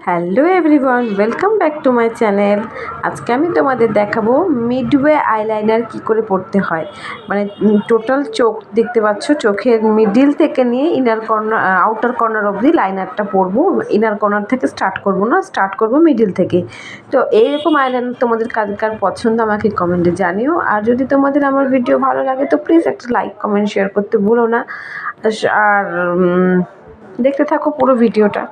Hello everyone, welcome back to my channel. আজকে আমি তোমাদের দেখাবো মিডওয়ে আইলাইনার কি করে পড়তে হয়। মানে টোটাল চোখ দেখতে পাচ্ছ, চোখের মিডিল থেকে নিয়ে ইনার কর্নার আউটার কর্নার অবধি লাইনারটা পরবো। ইনার কর্নার থেকে স্টার্ট করব না, স্টার্ট করব মিডিল থেকে। তো এইরকম আইলাইনার তোমাদের কার কার পছন্দ আমাকে কমেন্টে জানিও। আর যদি তোমাদের আমার ভিডিও ভালো লাগে তো প্লিজ একটা লাইক কমেন্ট শেয়ার করতে ভুলো না। আর দেখতে থাকো পুরো ভিডিওটা।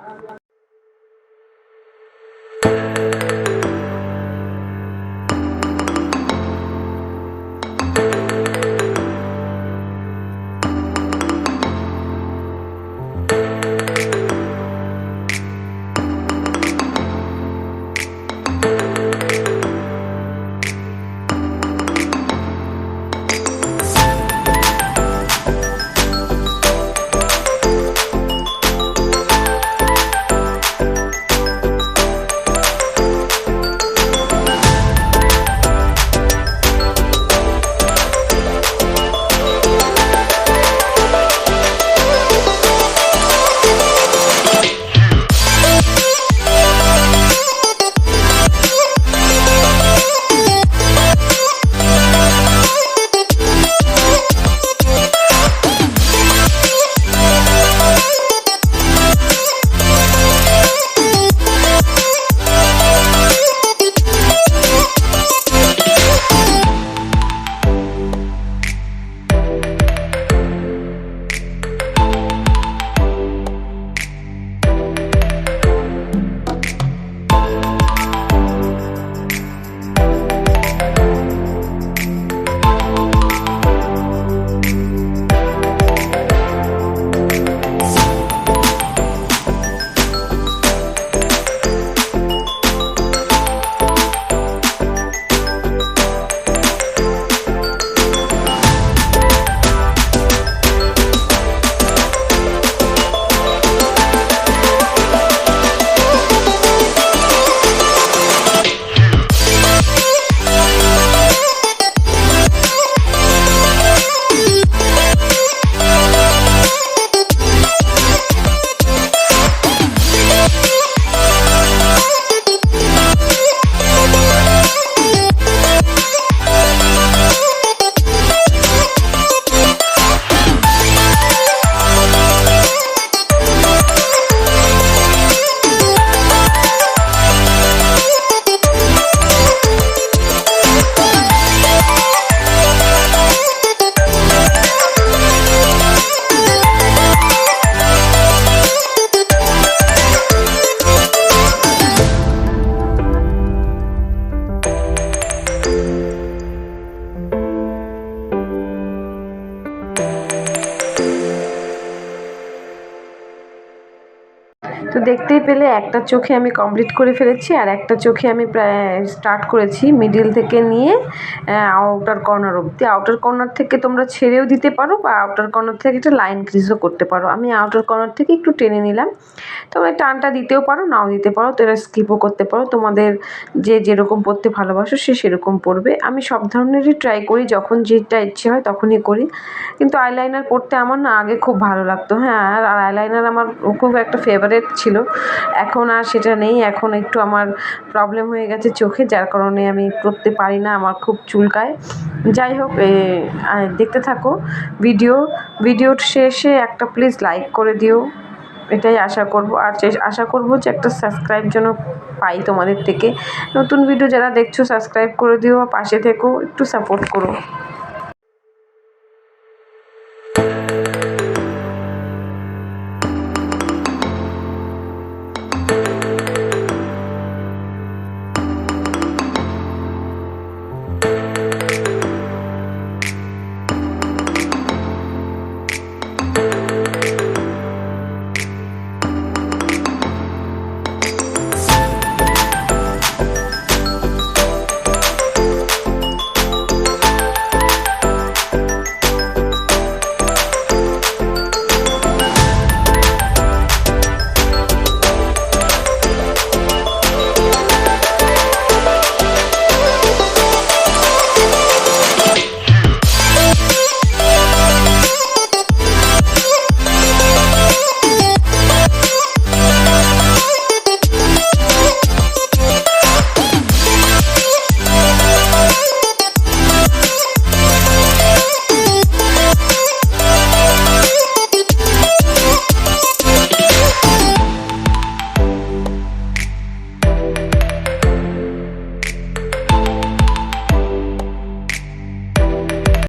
তো দেখতেই পেলে একটা চোখে আমি কমপ্লিট করে ফেলেছি, আর একটা চোখে আমি প্রায় স্টার্ট করেছি মিডিল থেকে নিয়ে আউটার কর্নার অবধি। আউটার কর্নার থেকে তোমরা ছেড়েও দিতে পারো বা আউটার কর্নার থেকে একটা লাইন ক্রিজও করতে পারো। আমি আউটার কর্নার থেকে একটু টেনে নিলাম। তোমরা টানটা দিতেও পারো, নাও দিতে পারো, তো এটা স্কিপও করতে পারো। তোমাদের যে যেরকম পড়তে ভালোবাসো সে সেরকম পড়বে। আমি সব ধরনেরই ট্রাই করি, যখন যেটা ইচ্ছে হয় তখনই করি। কিন্তু আইলাইনার পড়তে আমার না আগে খুব ভালো লাগতো, হ্যাঁ, আর আইলাইনার আমার খুব একটা ফেভারিট ছিল। এখন আর সেটা নেই, এখন একটু আমার প্রবলেম হয়ে গেছে চোখে, যার কারণে আমি করতে পারি না, আমার খুব চুলকায়। যাই হোক, দেখতে থাকো ভিডিও শেষে একটা প্লিজ লাইক করে দিও, এটাই আশা করব। আর আশা করব যে একটা সাবস্ক্রাইব যেন পাই তোমাদের থেকে। নতুন ভিডিও যারা দেখছো সাবস্ক্রাইব করে দিও, পাশে থেকো, একটু সাপোর্ট করো।